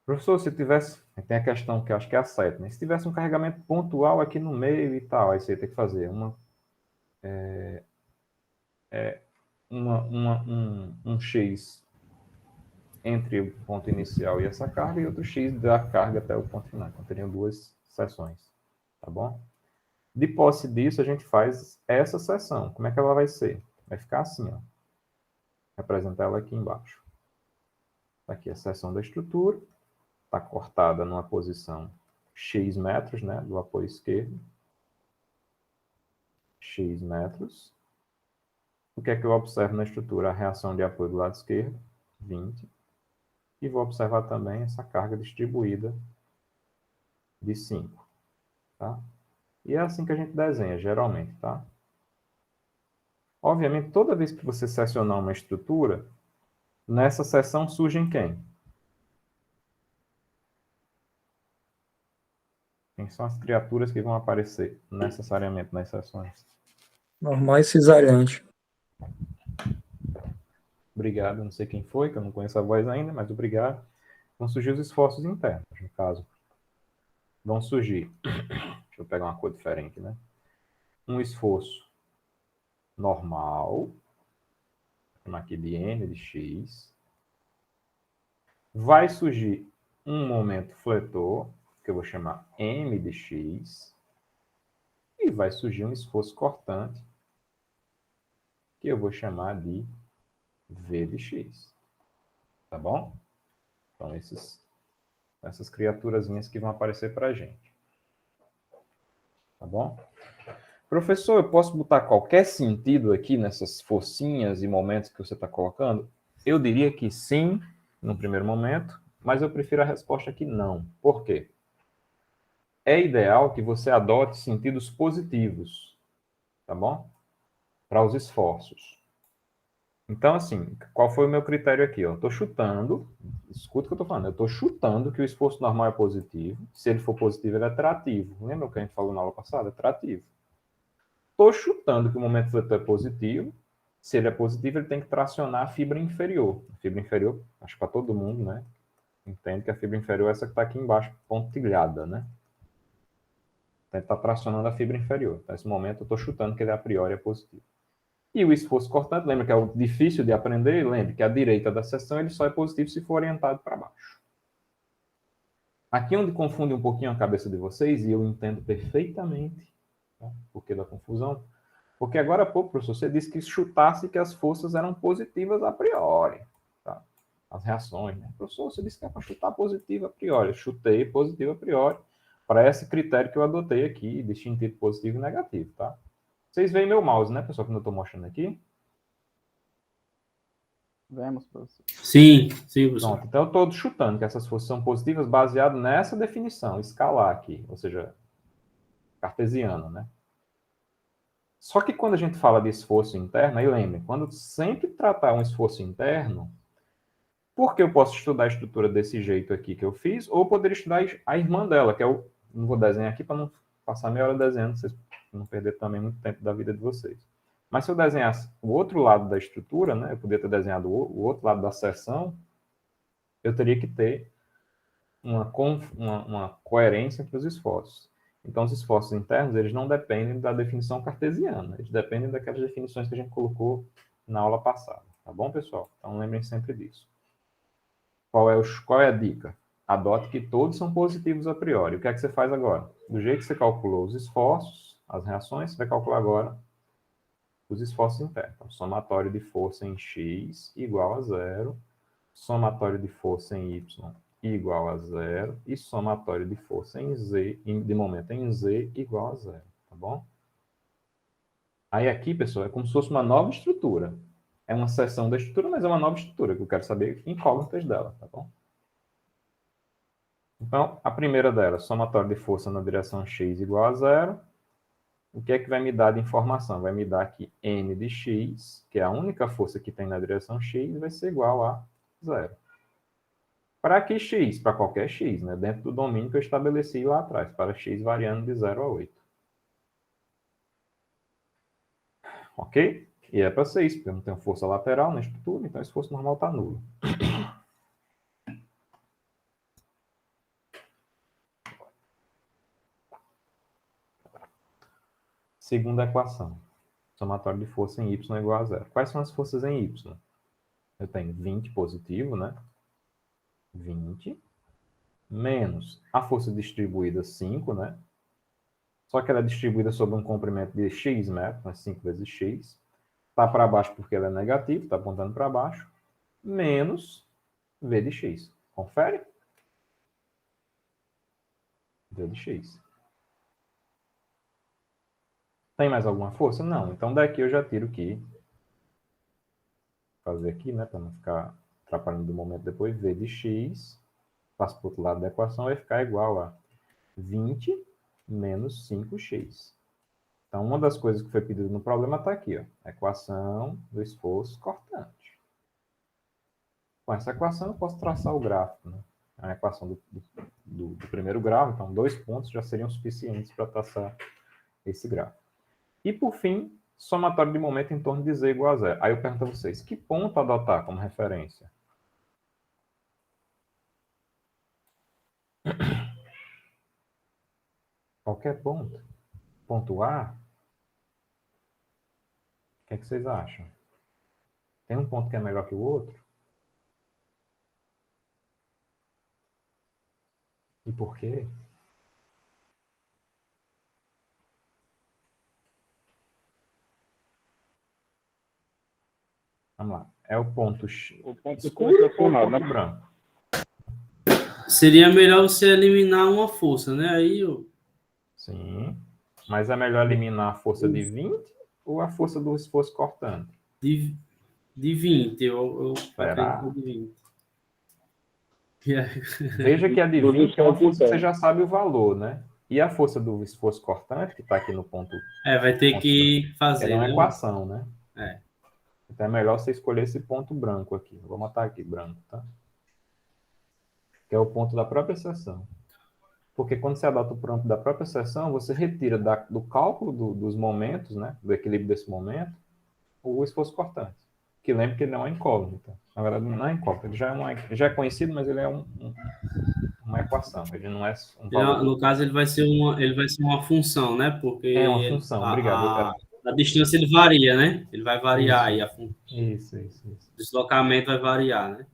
Professor, se tivesse... Tem a questão que eu acho que é a 7, né? Se tivesse um carregamento pontual aqui no meio e tal, aí você tem que fazer um X entre o ponto inicial e essa carga e outro X da carga até o ponto final. Então, teriam duas seções, tá bom? De posse disso, a gente faz essa seção. Como é que ela vai ser? Vai ficar assim, ó. Vou representar ela aqui embaixo. Aqui a seção da estrutura. Está cortada numa posição X metros, né, do apoio esquerdo. X metros. O que é que eu observo na estrutura? A reação de apoio do lado esquerdo, 20. E vou observar também essa carga distribuída de 5. Tá? E é assim que a gente desenha, geralmente. Tá? Obviamente, toda vez que você secionar uma estrutura, nessa seção surgem quem? Quem são as criaturas que vão aparecer necessariamente nas seções? Normais cisariante. Obrigado, não sei quem foi, que eu não conheço a voz ainda, mas obrigado. Vão surgir os esforços internos, no caso. Vão surgir, deixa eu pegar uma cor diferente, né? Um esforço normal, vou chamar aqui de N de X. Vai surgir um momento fletor, que eu vou chamar M de X. E vai surgir um esforço cortante, que eu vou chamar de V de X. Tá bom? Então, essas criaturazinhas que vão aparecer para a gente. Tá bom? Professor, eu posso botar qualquer sentido aqui nessas forcinhas e momentos que você está colocando? Eu diria que sim, no primeiro momento, mas eu prefiro a resposta que não. Por quê? É ideal que você adote sentidos positivos, tá bom? Para os esforços. Então, assim, qual foi o meu critério aqui? Eu estou chutando, escuta o que eu estou falando, eu estou chutando que o esforço normal é positivo. Se ele for positivo, ele é trativo. Lembra o que a gente falou na aula passada? É trativo. Estou chutando que o momento fletor é positivo. Se ele é positivo, ele tem que tracionar a fibra inferior. A fibra inferior, acho que para todo mundo, né? Entende que a fibra inferior é essa que está aqui embaixo, pontilhada, né? Então, ele está tracionando a fibra inferior. Nesse momento, eu estou chutando que ele a priori é positivo. E o esforço cortante, lembra que é o difícil de aprender? Lembre que a direita da seção ele só é positivo se for orientado para baixo. Aqui onde confunde um pouquinho a cabeça de vocês, e eu entendo perfeitamente tá? Por que da confusão, porque agora há pouco, professor, você disse que chutasse que as forças eram positivas a priori. Tá? As reações, né? Professor, você disse que é para chutar positivo a priori. Eu chutei positivo a priori para esse critério que eu adotei aqui, distintivo positivo e negativo, tá? Vocês veem meu mouse, né, pessoal, que eu estou mostrando aqui? Vemos, professor. Sim, professor. Pronto, então eu estou chutando que essas forças são positivas baseado nessa definição, escalar aqui, ou seja, cartesiana, né? Só que quando a gente fala de esforço interno, aí lembre, quando sempre tratar um esforço interno, porque eu posso estudar a estrutura desse jeito aqui que eu fiz, ou poderia estudar a irmã dela, que é o Não vou desenhar aqui para não passar meia hora desenhando, vocês não perder também muito tempo da vida de vocês. Mas se eu desenhasse o outro lado da estrutura, né, eu poderia ter desenhado o outro lado da seção, eu teria que ter uma coerência entre os esforços. Então, os esforços internos, eles não dependem da definição cartesiana, eles dependem daquelas definições que a gente colocou na aula passada. Tá bom, pessoal? Então, lembrem sempre disso. Qual é a dica? Adote que todos são positivos a priori. O que é que você faz agora? Do jeito que você calculou os esforços, as reações, você vai calcular agora os esforços internos. Então, somatório de força em x igual a zero, somatório de força em y igual a zero e somatório de força em z, de momento em z igual a zero. Tá bom? Aí aqui, pessoal, é como se fosse uma nova estrutura. É uma seção da estrutura, mas é uma nova estrutura, que eu quero saber incógnitas dela, tá bom? Então, a primeira delas, somatório de força na direção x igual a zero. O que é que vai me dar de informação? Vai me dar que n de x, que é a única força que tem na direção x, vai ser igual a zero. Para que x? Para qualquer x, né? Dentro do domínio que eu estabeleci lá atrás, para x variando de 0 a 8. Ok? E é para ser isso, porque eu não tenho força lateral na estrutura, então esse esforço normal está nulo. Segunda equação. Somatório de força em y igual a zero. Quais são as forças em y? Eu tenho 20 positivo, né? 20 menos a força distribuída 5, né? Só que ela é distribuída sobre um comprimento de x metros, né? 5 vezes x. Está para baixo porque ela é negativa, está apontando para baixo. Menos v de x. Confere? V de x. Tem mais alguma força? Não. Então daqui eu já tiro que fazer aqui, né? Para não ficar atrapalhando do momento depois. V de x. Passo para o outro lado da equação, vai ficar igual a 20 menos 5x. Então, uma das coisas que foi pedida no problema está aqui, ó, a equação do esforço cortante. Com essa equação, eu posso traçar o gráfico, né? A equação do primeiro grau, então 2 pontos já seriam suficientes para traçar esse gráfico. E, por fim, somatório de momento em torno de z igual a zero. Aí eu pergunto a vocês, que ponto adotar como referência? Qualquer ponto. Ponto A? O que é que vocês acham? Tem um ponto que é melhor que o outro? E por quê? Vamos lá. É o ponto O ponto escuro ou o constitucional, ponto né? branco? Seria melhor você eliminar uma força, né? Aí, Sim. Mas é melhor eliminar a força de 20 ou a força do esforço cortante? de 20, eu Será? acredito de 20. Veja que a de Dos 20 é uma força que você esforços, já sabe o valor, né? E a força do esforço cortante, que está aqui no ponto, Vai ter ponto branco, que fazer, ela é uma né? equação, né? É. Então é melhor você escolher esse ponto branco aqui. Vou botar aqui branco, tá? Que é o ponto da própria seção. Porque quando você adota o ponto da própria seção, você retira do cálculo dos momentos, né? Do equilíbrio desse momento, o esforço cortante. Que lembre que ele não é uma incógnita. Na verdade, não é incógnita. Ele já é conhecido, mas ele é uma equação. Ele não é um valor. No caso, ele vai ser uma função, né? É uma Porque função, obrigado. a distância ele varia, né? Ele vai variar aí, Isso. o deslocamento vai variar, né?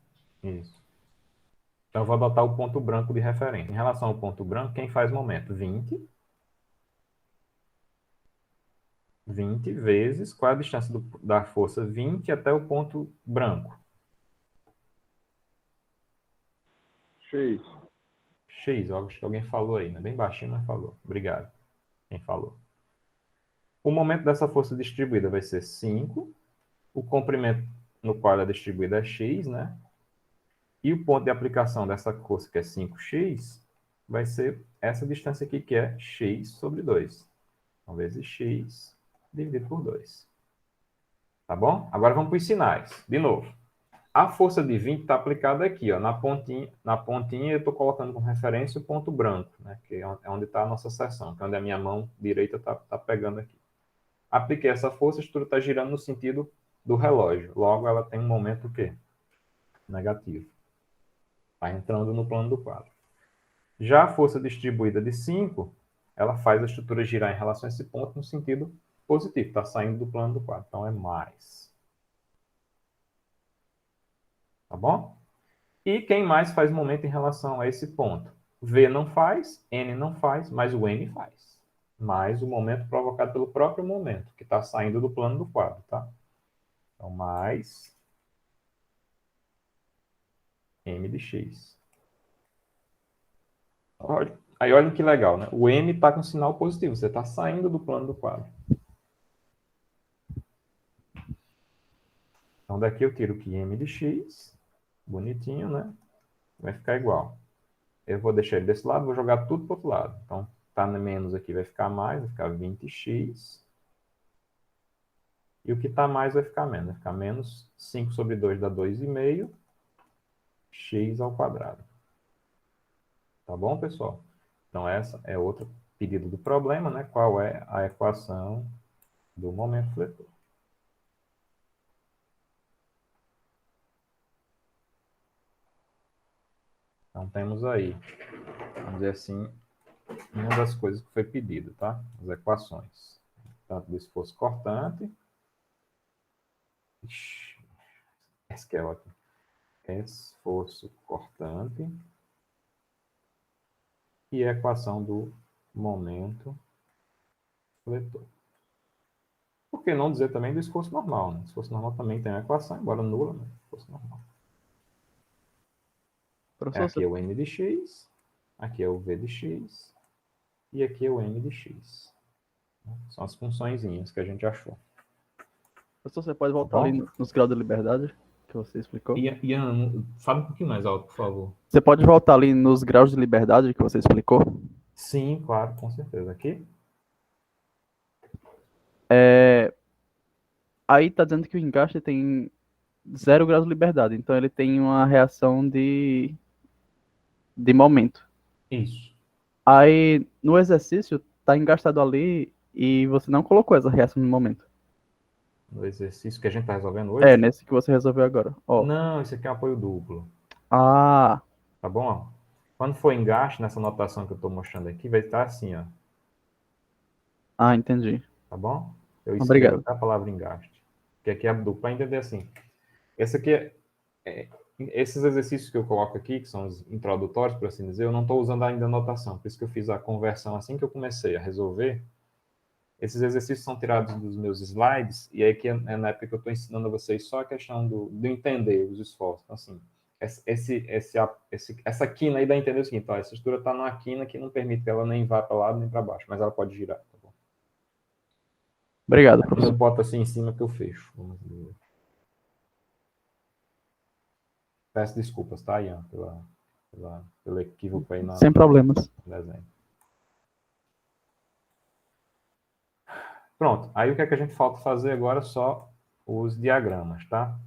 Isso. Então, eu vou adotar o ponto branco de referência. Em relação ao ponto branco, quem faz momento? 20 vezes, qual é a distância da força 20 até o ponto branco? X. X, eu acho que alguém falou aí, né? Bem baixinho, mas falou. Obrigado. Quem falou? O momento dessa força distribuída vai ser 5. O comprimento no qual ela é distribuída é x, né? E o ponto de aplicação dessa força, que é 5x, vai ser essa distância aqui, que é x sobre 2. Então, vezes x dividido por 2. Tá bom? Agora vamos para os sinais. De novo. A força de 20 está aplicada aqui, ó, na pontinha eu estou colocando como referência o ponto branco, né, que é onde está a nossa seção, que é onde a minha mão direita está pegando aqui. Apliquei essa força, a estrutura está girando no sentido do relógio. Logo, ela tem um momento o quê? Negativo. Está entrando no plano do quadro. Já a força distribuída de 5, ela faz a estrutura girar em relação a esse ponto no sentido positivo. Está saindo do plano do quadro. Então, é mais. Tá bom? E quem mais faz momento em relação a esse ponto? V não faz, N não faz, mas o M faz. Mais o momento provocado pelo próprio momento, que está saindo do plano do quadro, tá? Então, mais M de X. Aí olha que legal, né? O M está com sinal positivo, você está saindo do plano do quadro. Então, daqui eu tiro que M de X, bonitinho, né? Vai ficar igual. Eu vou deixar ele desse lado, vou jogar tudo para o outro lado. Então, tá no menos aqui vai ficar mais, vai ficar 20x. E o que está mais vai ficar menos. Vai ficar menos 5 sobre 2 dá 2,5. X ao quadrado. Tá bom, pessoal? Então, essa é outro pedido do problema, né? Qual é a equação do momento fletor? Então, temos aí, vamos dizer assim, uma das coisas que foi pedido, tá? As equações. Tanto do esforço cortante. Ixi, esse que é ótimo. Esforço cortante. E a equação do momento fletor. Por que não dizer também do esforço normal, né? O esforço normal também tem uma equação, embora nula, né? Esforço normal. Professor, Aqui é o M de X, aqui é o V de X, e aqui é o M de X. São as funçõezinhas que a gente achou. professor, você pode voltar bom? ali nos graus de liberdade que você explicou? Ian, fala um pouquinho mais alto, por favor. Você pode voltar ali nos graus de liberdade que você explicou? Sim, claro, com certeza. Aqui? Aí tá dizendo que o engaste tem 0 graus de liberdade, então ele tem uma reação de momento. Isso. Aí no exercício tá engastado ali e você não colocou essa reação de momento. No exercício que a gente está resolvendo hoje? É, nesse que você resolveu agora. Ó. Não, esse aqui é um apoio duplo. Ah, Tá bom? Quando for engaste, nessa notação que eu estou mostrando aqui, vai estar assim, ó. entendi. Tá bom? Eu escrevo Obrigado. até a palavra engaste. Que aqui é duplo, para entender assim. Esse aqui esses exercícios que eu coloco aqui, que são os introdutórios, por assim dizer, eu não estou usando ainda a notação. Por isso que eu fiz a conversão assim que eu comecei a resolver. Esses exercícios são tirados dos meus slides, e aí que é na época que eu estou ensinando a vocês só a questão do entender os esforços. Então, assim, essa quina aí dá a entender o seguinte, ó, essa estrutura está numa quina que não permite que ela nem vá para lá nem para baixo, mas ela pode girar, tá bom? Obrigado, Quando professor. eu boto assim em cima que eu fecho. Vamos ver. Peço desculpas, tá, Ian, pelo equívoco aí Sem problemas. no desenho. Pronto, aí o que é que a gente falta fazer agora? Só os diagramas, tá?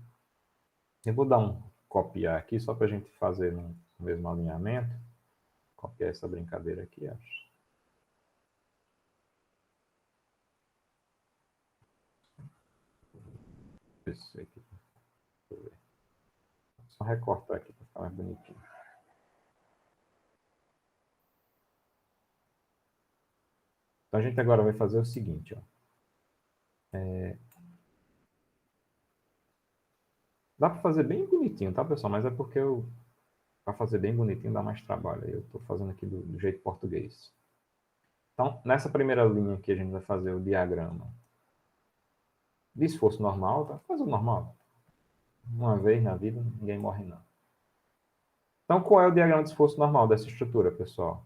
Eu vou dar um copiar aqui, só para a gente fazer no mesmo alinhamento. Copiar essa brincadeira aqui, acho. Esse aqui. Deixa eu ver. Só recortar aqui para ficar mais bonitinho. Então a gente agora vai fazer o seguinte, ó. Dá para fazer bem bonitinho, tá, pessoal? Mas é porque para fazer bem bonitinho dá mais trabalho. Eu estou fazendo aqui do jeito português. Então, nessa primeira linha aqui, a gente vai fazer o diagrama de esforço normal, tá? Faz o normal. Uma vez na vida, ninguém morre, não. Então, qual é o diagrama de esforço normal dessa estrutura, pessoal?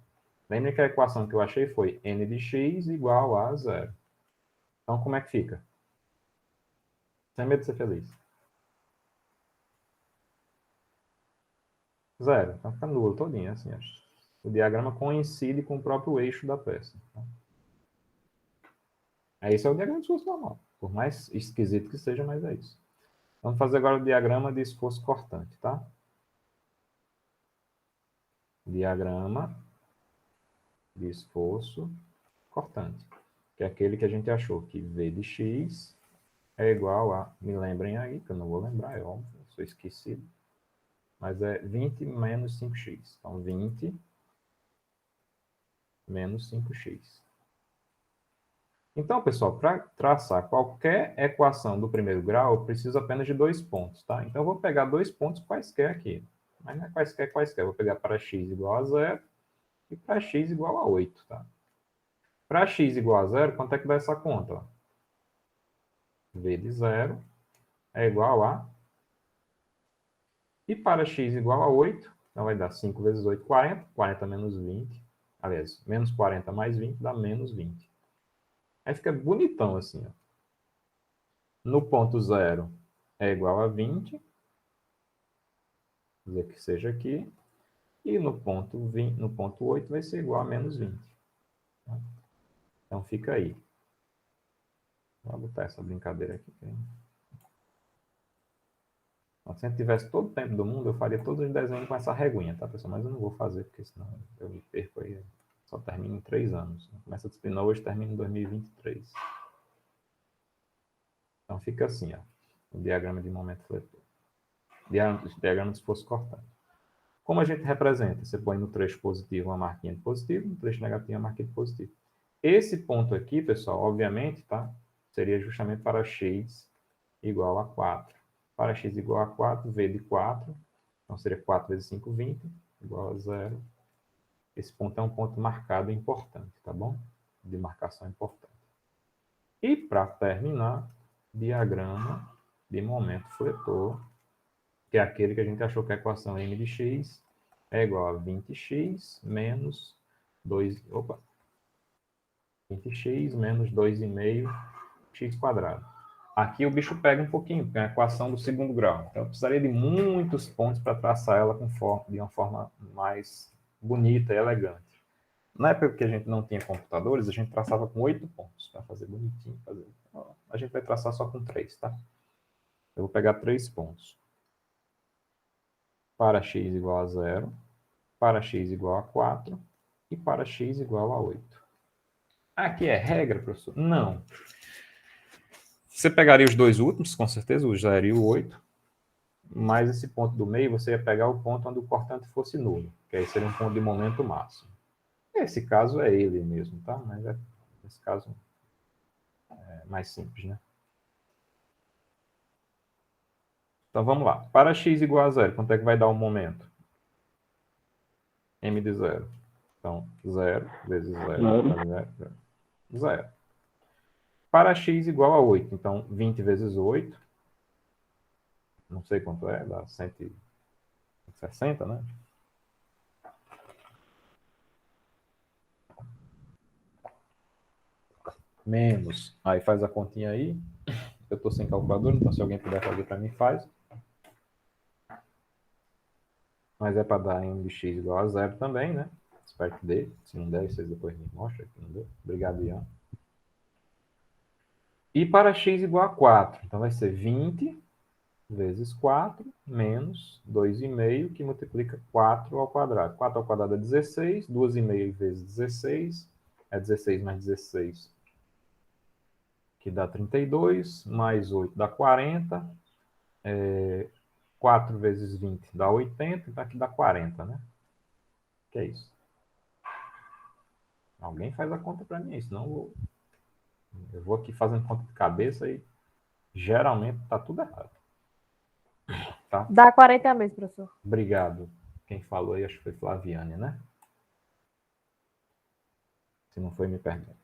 Lembre que a equação que eu achei foi n de x igual a 0. Então, como é que fica? Sem medo de ser feliz. 0. Então, fica nulo todinho, assim. O diagrama coincide com o próprio eixo da peça. Tá? Esse é o diagrama de esforço normal. Por mais esquisito que seja, mas é isso. Vamos fazer agora o diagrama de esforço cortante, tá? Diagrama de esforço cortante, que é aquele que a gente achou que V de x é igual a, me lembrem aí, que eu não vou lembrar, é óbvio, eu sou esquecido, mas é 20 menos 5x. Então, 20 menos 5x. Então, pessoal, para traçar qualquer equação do primeiro grau, eu preciso apenas de 2 pontos, tá? Então, eu vou pegar 2 pontos quaisquer aqui. Mas não é quaisquer. Eu vou pegar para x igual a 0 e para x igual a 8, tá? Para x igual a 0, quanto é que dá essa conta? Ó? V de 0 é igual a... E para x igual a 8, então vai dar 5 vezes 8, 40. 40 menos 20. Aliás, menos 40 mais 20 dá menos 20. Aí fica bonitão assim, ó. No ponto 0 é igual a 20. Vou dizer que seja aqui. E no ponto 20, no ponto 8 vai ser igual a menos 20. Tá? Então fica aí. Vou botar essa brincadeira aqui. Se a gente tivesse todo o tempo do mundo, eu faria todos os desenhos com essa reguinha, tá, pessoal? Mas eu não vou fazer, porque senão eu me perco aí. Só termino em 3 anos. Começa a disciplina hoje, termina em 2023. Então fica assim, ó. O diagrama de momento fletor. Diagrama de esforço cortante. Como a gente representa? Você põe no trecho positivo uma marquinha de positivo, no trecho negativo uma marquinha de positivo. Esse ponto aqui, pessoal, obviamente, tá? Seria justamente para x igual a 4. Para x igual a 4, v de 4, então seria 4 vezes 5, 20, igual a 0. Esse ponto é um ponto marcado importante, tá bom? De marcação importante. E para terminar, diagrama de momento fletor, que é aquele que a gente achou que a equação m de x é igual a 20x menos 20x menos 2,5x quadrado. Aqui o bicho pega um pouquinho, porque é a equação do segundo grau. Então eu precisaria de muitos pontos para traçar ela de uma forma mais bonita e elegante. Na época que a gente não tinha computadores, a gente traçava com 8 pontos, para fazer bonitinho. A gente vai traçar só com 3, tá? Eu vou pegar 3 pontos. Para x igual a 0, para x igual a 4 e para x igual a 8. Aqui é regra, professor? Não. Você pegaria os dois últimos, com certeza, o 0 e o 8, mas esse ponto do meio você ia pegar o ponto onde o cortante fosse nulo, que aí seria um ponto de momento máximo. Esse caso é ele mesmo, tá? Mas esse caso é mais simples, né? Então vamos lá. Para x igual a 0, quanto é que vai dar o momento? M de 0. Então, 0 vezes 0. 0. Para x igual a 8, então 20 vezes 8, não sei quanto é, dá 160, né? Menos, aí faz a continha aí. Eu estou sem calculadora, então se alguém puder fazer para mim, faz. Mas é para dar m de x igual a 0 também, né? Espero que dê. Se não der, vocês depois me mostram que não deu. Obrigado, Ian. E para x igual a 4, então vai ser 20 vezes 4 menos 2,5, que multiplica 4 ao quadrado. 4 ao quadrado é 16, 2,5 vezes 16 é 16 mais 16, que dá 32, mais 8 dá 40, 4 vezes 20 dá 80, então aqui dá 40, né? Que é isso? Alguém faz a conta para mim, senão eu vou aqui fazendo conta de cabeça e geralmente tá tudo errado. Tá? Dá 40 meses, professor. Obrigado. Quem falou aí, acho que foi Flaviane, né? Se não foi, me pergunte.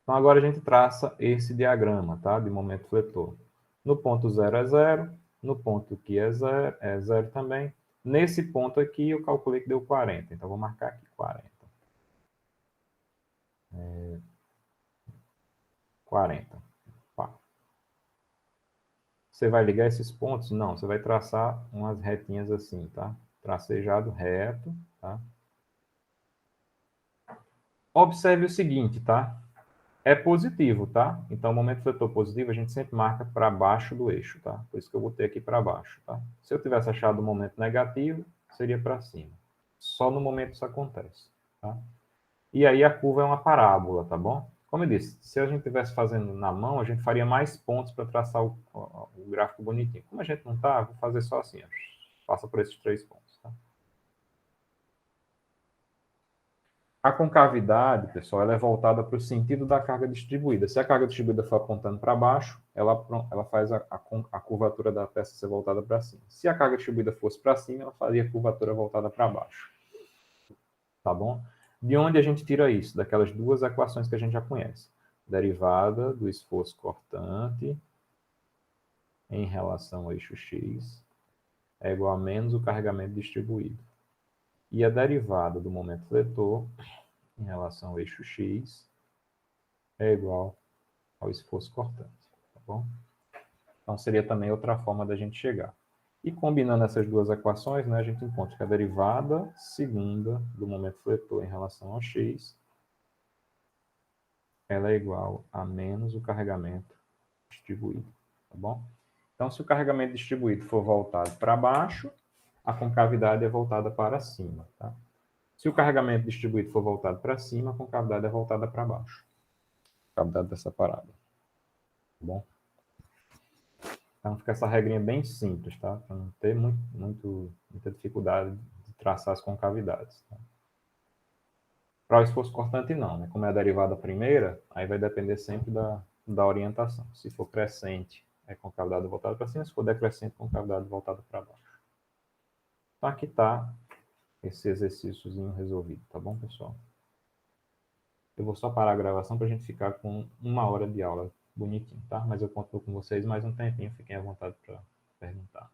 Então, agora a gente traça esse diagrama, tá? De momento fletor. No ponto 0 é 0, no ponto que é 0 também. Nesse ponto aqui, eu calculei que deu 40. Então, vou marcar aqui 40. 40. Pá. Você vai ligar esses pontos? Não, você vai traçar umas retinhas assim, tá? Tracejado reto, tá? Observe o seguinte, tá? é positivo, tá? Então, o momento fletor positivo, a gente sempre marca para baixo do eixo, tá? Por isso que eu botei aqui para baixo, tá? Se eu tivesse achado o momento negativo, seria para cima. Só no momento isso acontece, tá? E aí a curva é uma parábola, tá bom? Como eu disse, se a gente estivesse fazendo na mão, a gente faria mais pontos para traçar o gráfico bonitinho. Como a gente não tá, vou fazer só assim, ó. Passa por esses 3 pontos, tá? A concavidade, pessoal, ela é voltada para o sentido da carga distribuída. Se a carga distribuída for apontando para baixo, ela faz a curvatura da peça ser voltada para cima. Se a carga distribuída fosse para cima, ela faria a curvatura voltada para baixo. Tá bom? De onde a gente tira isso? Daquelas duas equações que a gente já conhece. Derivada do esforço cortante em relação ao eixo x é igual a menos o carregamento distribuído. E a derivada do momento fletor em relação ao eixo x é igual ao esforço cortante, tá bom? Então, seria também outra forma da gente chegar. E combinando essas duas equações, né, a gente encontra que a derivada segunda do momento fletor em relação ao x, ela é igual a menos o carregamento distribuído, tá bom? Então, se o carregamento distribuído for voltado para baixo, a concavidade é voltada para cima, tá? Se o carregamento distribuído for voltado para cima, a concavidade é voltada para baixo. Concavidade dessa parada. Tá bom? Então fica essa regrinha bem simples, tá? Para não ter muita dificuldade de traçar as concavidades. Tá? Para o esforço cortante, não, né? Como é a derivada primeira, aí vai depender sempre da orientação. Se for crescente, é concavidade voltada para cima, se for decrescente, concavidade voltada para baixo. Então aqui está esse exercíciozinho resolvido, tá bom, pessoal? Eu vou só parar a gravação para a gente ficar com 1 hora de aula bonitinho, tá? Mas eu conto com vocês mais um tempinho, fiquem à vontade para perguntar.